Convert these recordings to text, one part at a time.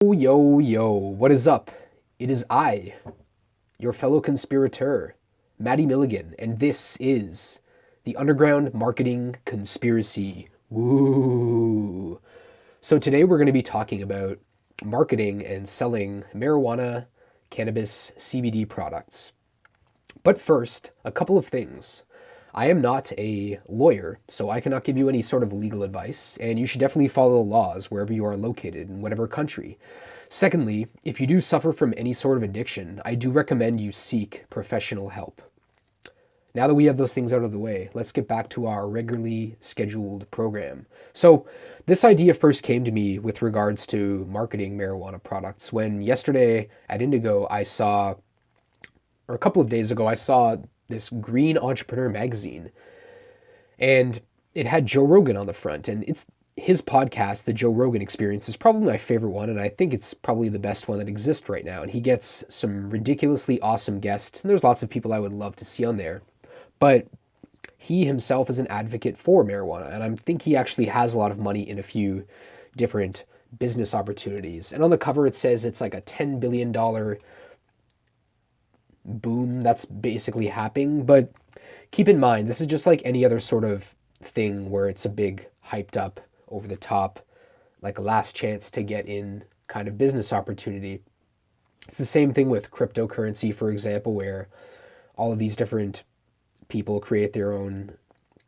Yo, what is up? It is I, your fellow conspirator, Maddie Milligan, and this is the Underground Marketing Conspiracy. Woo! So today we're going to be talking about marketing and selling marijuana, cannabis, CBD products. But first, a couple of things. I am not a lawyer, so I cannot give you any sort of legal advice, and you should definitely follow the laws wherever you are located in whatever country. Secondly, if you do suffer from any sort of addiction, I do recommend you seek professional help. Now that we have those things out of the way, let's get back to our regularly scheduled program. So, this idea first came to me with regards to marketing marijuana products when yesterday at Indigo I saw, or a couple of days ago, I saw this Green Entrepreneur magazine, and it had Joe Rogan on the front, and it's his podcast, The Joe Rogan Experience, is probably my favorite one, and I think it's probably the best one that exists right now. And he gets some ridiculously awesome guests, and there's lots of people I would love to see on there. But he himself is an advocate for marijuana, and I think he actually has a lot of money in a few different business opportunities. And on the cover, it says it's like a $10 billion boom that's basically happening. But keep in mind, this is just like any other sort of thing where it's a big, hyped up, over the top, like a last chance to get in kind of business opportunity. It's the same thing with cryptocurrency, for example, where all of these different people create their own,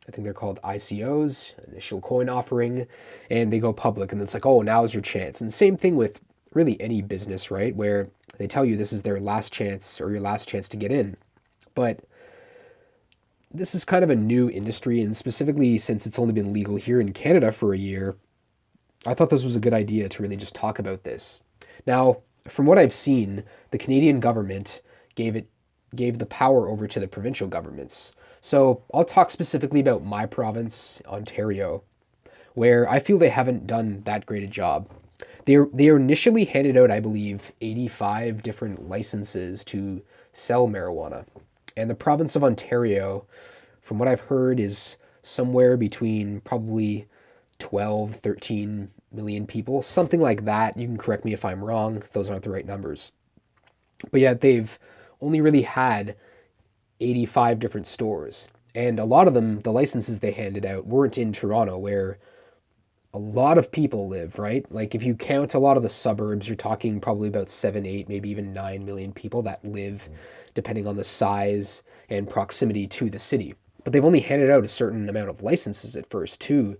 I think they're called ICOs, initial coin offering, and they go public. And it's like, oh, now's your chance. And same thing with really any business, right? Where they tell you this is their last chance or your last chance to get in. But this is kind of a new industry, and specifically since it's only been legal here in Canada for a year, I thought this was a good idea to really just talk about this. Now, from what I've seen, the Canadian government gave the power over to the provincial governments. So I'll talk specifically about my province, Ontario, where I feel they haven't done that great a job. They initially handed out, I believe, 85 different licenses to sell marijuana. And the province of Ontario, from what I've heard, is somewhere between probably 12, 13 million people, something like that. You can correct me if I'm wrong, if those aren't the right numbers. But yet they've only really had 85 different stores. And a lot of them, the licenses they handed out, weren't in Toronto, where a lot of people live, right? Like if you count a lot of the suburbs, you're talking probably about 7, 8, maybe even 9 million people that live, depending on the size and proximity to the city. But they've only handed out a certain amount of licenses at first to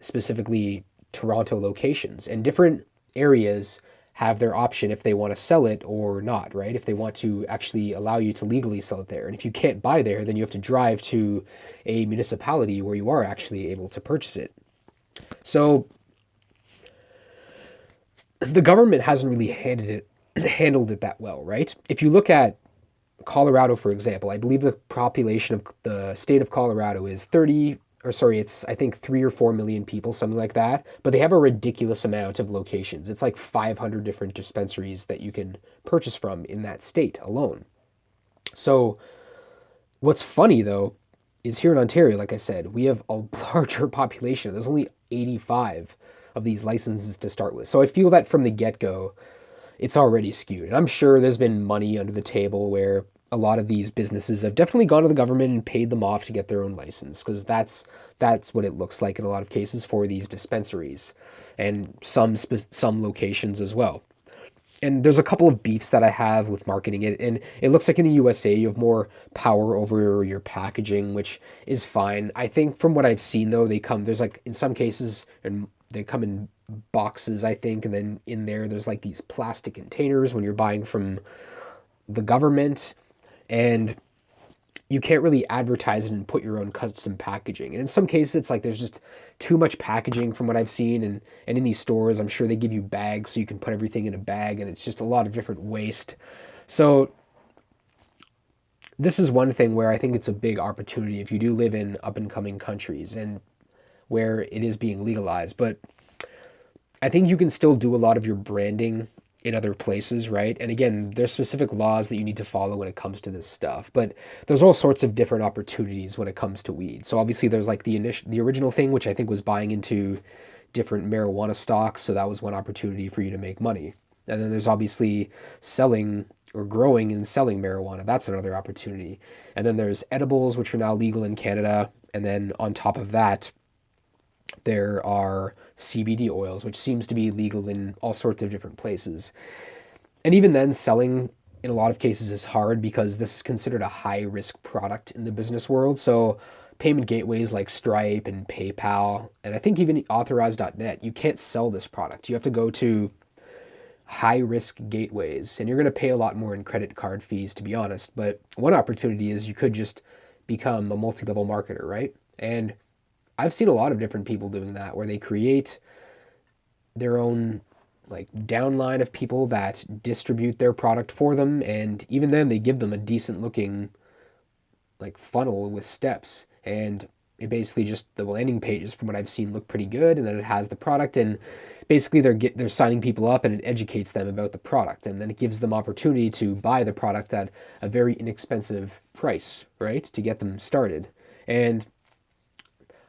specifically Toronto locations. And different areas have their option if they want to sell it or not, right? If they want to actually allow you to legally sell it there. And if you can't buy there, then you have to drive to a municipality where you are actually able to purchase it. So the government hasn't really handled it that well, right? If you look at Colorado, for example, I believe the population of the state of Colorado is 30, or sorry, it's I think 3 or 4 million people, something like that. But they have a ridiculous amount of locations. It's like 500 different dispensaries that you can purchase from in that state alone. So what's funny though is here in Ontario, like I said, we have a larger population. There's only 85 of these licenses to start with. So I feel that from the get-go, it's already skewed. And I'm sure there's been money under the table where a lot of these businesses have definitely gone to the government and paid them off to get their own license, because that's what it looks like in a lot of cases for these dispensaries and some locations as well. And there's a couple of beefs that I have with marketing it. And it looks like in the USA, you have more power over your packaging, which is fine. I think from what I've seen, though, there's like, in some cases, and they come in boxes, I think. And then in there's like these plastic containers when you're buying from the government. And you can't really advertise it and put your own custom packaging. And in some cases, it's like there's just too much packaging from what I've seen. And in these stores, I'm sure they give you bags so you can put everything in a bag, and it's just a lot of different waste. So this is one thing where I think it's a big opportunity if you do live in up and coming countries and where it is being legalized. But I think you can still do a lot of your branding in other places, right? And again, there's specific laws that you need to follow when it comes to this stuff, but there's all sorts of different opportunities when it comes to weed. So obviously there's like the original thing, which I think was buying into different marijuana stocks, so that was one opportunity for you to make money. And then there's obviously selling or growing and selling marijuana. That's another opportunity. And then there's edibles, which are now legal in Canada. And then on top of that, there are CBD oils, which seems to be legal in all sorts of different places. And even then, selling in a lot of cases is hard because this is considered a high risk product in the business world. So payment gateways like Stripe and PayPal, and I think even authorize.net, you can't sell this product. You have to go to high risk gateways, and you're going to pay a lot more in credit card fees, to be honest. But one opportunity is you could just become a multi level marketer, right? And I've seen a lot of different people doing that where they create their own like downline of people that distribute their product for them, and even then they give them a decent looking like funnel with steps, and it basically just the landing pages from what I've seen look pretty good, and then it has the product, and basically they're signing people up, and it educates them about the product, and then it gives them opportunity to buy the product at a very inexpensive price, right, to get them started. And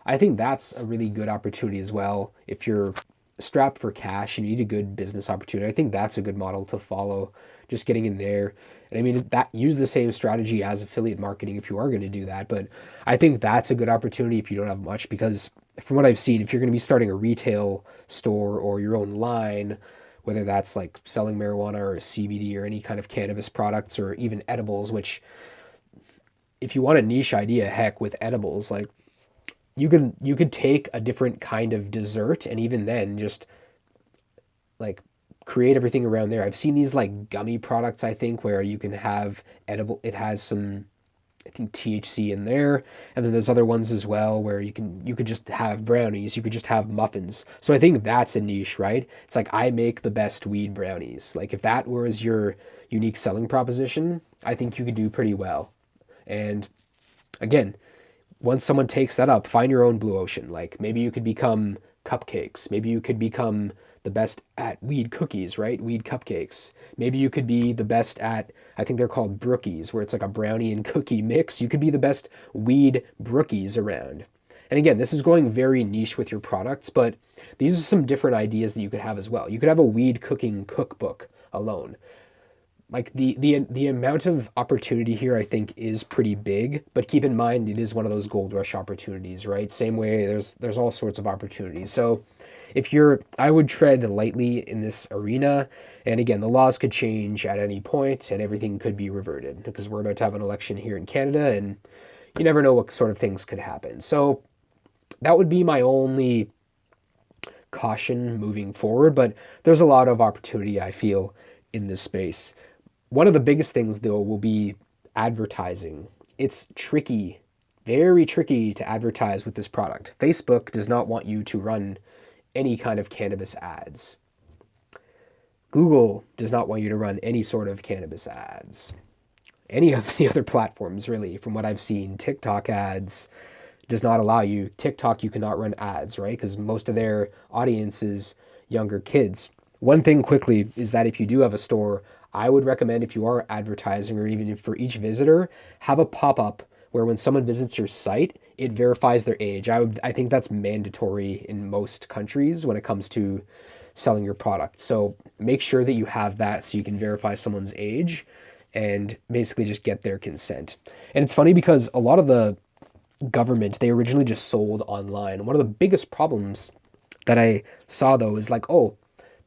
I think that's a really good opportunity as well. If you're strapped for cash and you need a good business opportunity, I think that's a good model to follow. Just getting in there. And I mean, that use the same strategy as affiliate marketing if you are going to do that. But I think that's a good opportunity if you don't have much, because from what I've seen, if you're going to be starting a retail store or your own line, whether that's like selling marijuana or CBD or any kind of cannabis products or even edibles, which if you want a niche idea, heck, with edibles, like you could take a different kind of dessert and even then just like create everything around there. I've seen these like gummy products, I think, where you can have edible, it has some I think THC in there, and then there's other ones as well where you could just have brownies, you could just have muffins. So I think that's a niche, right? It's like I make the best weed brownies. Like if that was your unique selling proposition, I think you could do pretty well. And again, once someone takes that up, find your own blue ocean. Like maybe you could become cupcakes. Maybe you could become the best at weed cookies, right? Weed cupcakes. Maybe you could be the best at, I think they're called brookies, where it's like a brownie and cookie mix. You could be the best weed brookies around. And again, this is going very niche with your products, but these are some different ideas that you could have as well. You could have a weed cooking cookbook alone. Like the amount of opportunity here I think is pretty big, but keep in mind it is one of those gold rush opportunities, right? Same way there's all sorts of opportunities. So if you're I would tread lightly in this arena, and again the laws could change at any point and everything could be reverted because we're about to have an election here in Canada, and you never know what sort of things could happen. So that would be my only caution moving forward, but there's a lot of opportunity I feel in this space. One of the biggest things, though, will be advertising. It's tricky, very tricky to advertise with this product. Facebook does not want you to run any kind of cannabis ads. Google does not want you to run any sort of cannabis ads. Any of the other platforms, really, from what I've seen, TikTok ads does not allow you. TikTok, you cannot run ads, right? Because most of their audience is younger kids. One thing quickly is that if you do have a store, I would recommend if you are advertising or even for each visitor, have a pop-up where when someone visits your site, it verifies their age. I think that's mandatory in most countries when it comes to selling your product. So make sure that you have that so you can verify someone's age and basically just get their consent. And it's funny because a lot of the government, they originally just sold online. One of the biggest problems that I saw though is like, oh,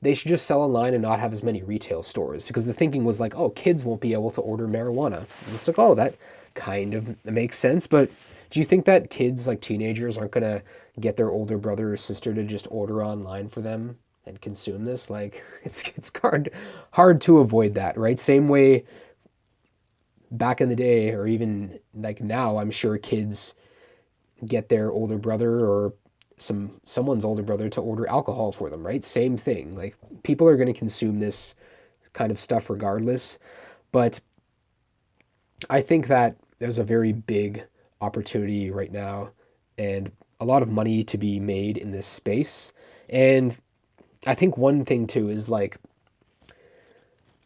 they should just sell online and not have as many retail stores, because the thinking was like, oh, kids won't be able to order marijuana. And it's like, oh, that kind of makes sense. But do you think that kids, like teenagers, aren't going to get their older brother or sister to just order online for them and consume this? Like it's hard to avoid that, right? Same way back in the day, or even like now, I'm sure kids get their older brother or someone's older brother to order alcohol for them, right? Same thing. Like people are going to consume this kind of stuff regardless. But I think that there's a very big opportunity right now and a lot of money to be made in this space. And I think one thing too is like,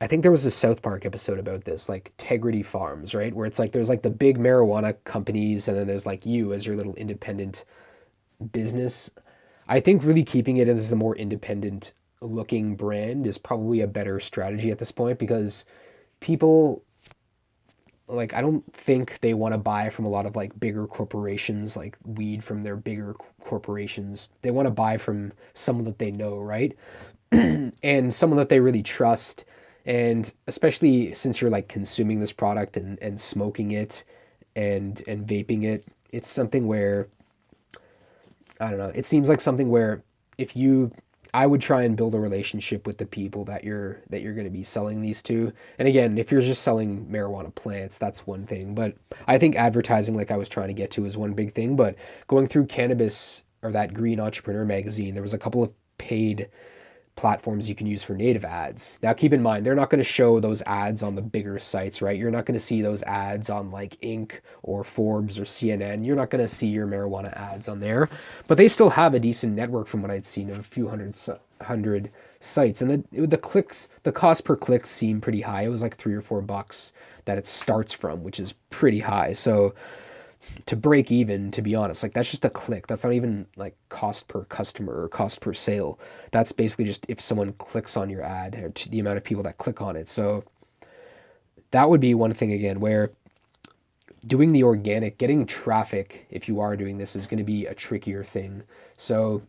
I think there was a South Park episode about this, like Integrity Farms, right? Where it's like there's like the big marijuana companies and then there's like you as your little independent business. I think really keeping it as the more independent looking brand is probably a better strategy at this point because people like I don't think they want to buy from a lot of like bigger corporations like weed from their bigger corporations. They want to buy from someone that they know, right? And someone that they really trust. And especially since you're like consuming this product and smoking it and vaping it, it's something where I don't know. It seems like something where if you I would try and build a relationship with the people that you're going to be selling these to. And again, if you're just selling marijuana plants, that's one thing, but I think advertising like I was trying to get to is one big thing, but going through Cannabis or that Green Entrepreneur magazine, there was a couple of paid platforms you can use for native ads. Now, keep in mind, they're not going to show those ads on the bigger sites, right? You're not going to see those ads on like Inc. or Forbes or CNN. You're not going to see your marijuana ads on there, but they still have a decent network from what I'd seen of a few hundred sites. And the clicks, the cost per click seemed pretty high. It was like $3 or $4 that it starts from, which is pretty high. So to break even, to be honest, like that's just a click. That's not even like cost per customer or cost per sale. That's basically just if someone clicks on your ad or to the amount of people that click on it. So that would be one thing again where doing the organic, getting traffic, if you are doing this, is going to be a trickier thing. So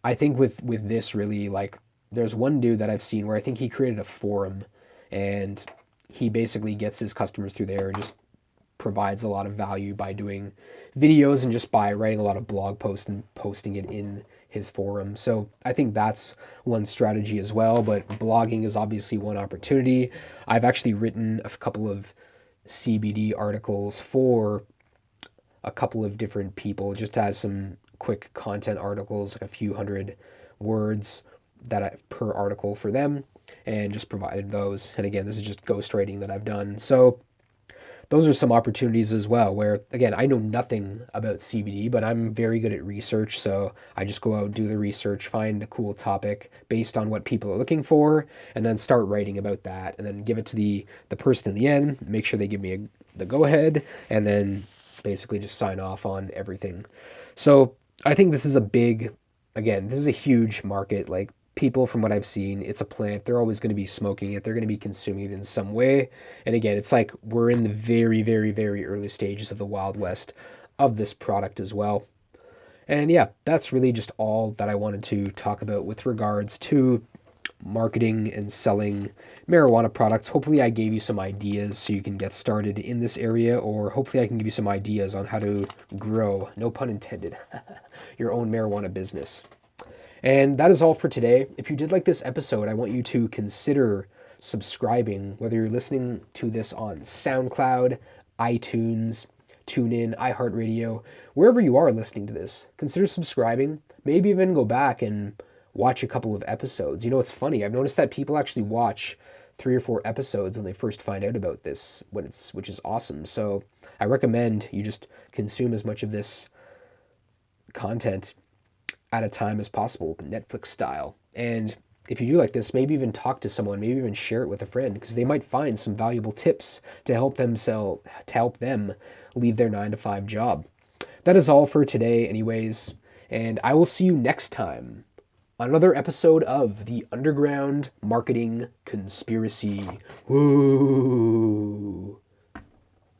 I think with this really like there's one dude that I've seen where I think he created a forum and he basically gets his customers through there and just provides a lot of value by doing videos and just by writing a lot of blog posts and posting it in his forum. So I think that's one strategy as well, but blogging is obviously one opportunity. I've actually written a couple of CBD articles for a couple of different people just as some quick content articles, like a few hundred words per article for them and just provided those. And again, this is just ghostwriting that I've done. So those are some opportunities as well where again I know nothing about CBD but I'm very good at research, so I just go out, do the research, find a cool topic based on what people are looking for, and then start writing about that and then give it to the person in the end, make sure they give me the go ahead, and then basically just sign off on everything. So I think this is a big, again, this is a huge market. Like people, from what I've seen, it's a plant. They're always going to be smoking it. They're going to be consuming it in some way. And again, it's like we're in the very, very, very early stages of the Wild West of this product as well. And yeah, that's really just all that I wanted to talk about with regards to marketing and selling marijuana products. Hopefully, I gave you some ideas so you can get started in this area, or hopefully, I can give you some ideas on how to grow, no pun intended, your own marijuana business. And that is all for today. If you did like this episode, I want you to consider subscribing, whether you're listening to this on SoundCloud, iTunes, TuneIn, iHeartRadio, wherever you are listening to this. Consider subscribing. Maybe even go back and watch a couple of episodes. You know, it's funny. I've noticed that people actually watch 3 or 4 episodes when they first find out about this, which is awesome. So I recommend you just consume as much of this content at a time as possible, Netflix style. And if you do like this, maybe even talk to someone, maybe even share it with a friend, because they might find some valuable tips to help them leave their 9 to 5 job. That is all for today, anyways, and I will see you next time on another episode of the Underground Marketing Conspiracy. Woo!